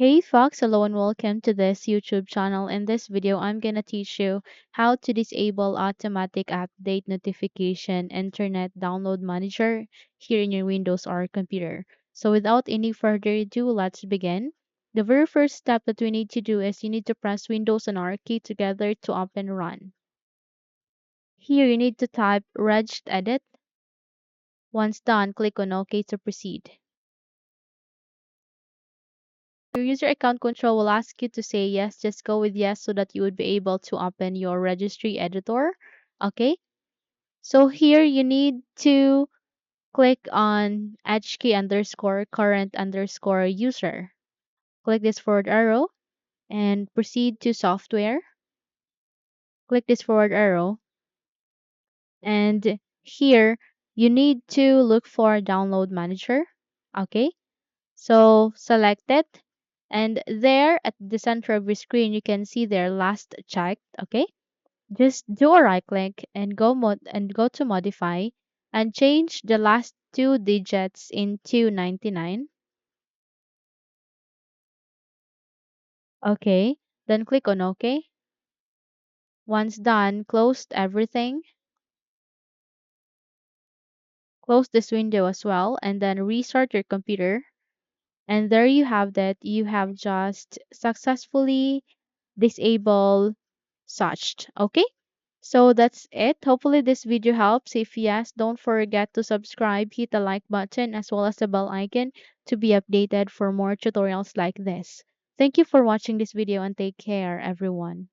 Hey Fox, hello and welcome to this YouTube channel. In this video, I'm gonna teach you how to disable automatic update notification internet download manager here in your Windows or computer. So without any further ado, let's begin. The very first step that we need to do is you need to press Windows and R key together to open run. Here you need to type regedit. Once done, click on OK to proceed. Your user account control will ask you to say yes. Just go with yes so that you would be able to open your registry editor. Okay. So here you need to click on HK underscore current underscore user. Click this forward arrow and proceed to software. Click this forward arrow and here you need to look for download manager. Okay. So select it and there at the center of your screen you can see their last checked. Okay, just do a right click and go to modify and change the last two digits into 99. Okay, then click on OK. Once done, close everything. Close this window as well and then restart your computer. And there you have that. You have just successfully disabled such. Okay, so that's it. Hopefully this video helps. If yes, don't forget to subscribe, hit the like button as well as the bell icon to be updated for more tutorials like this. Thank you for watching this video and take care everyone.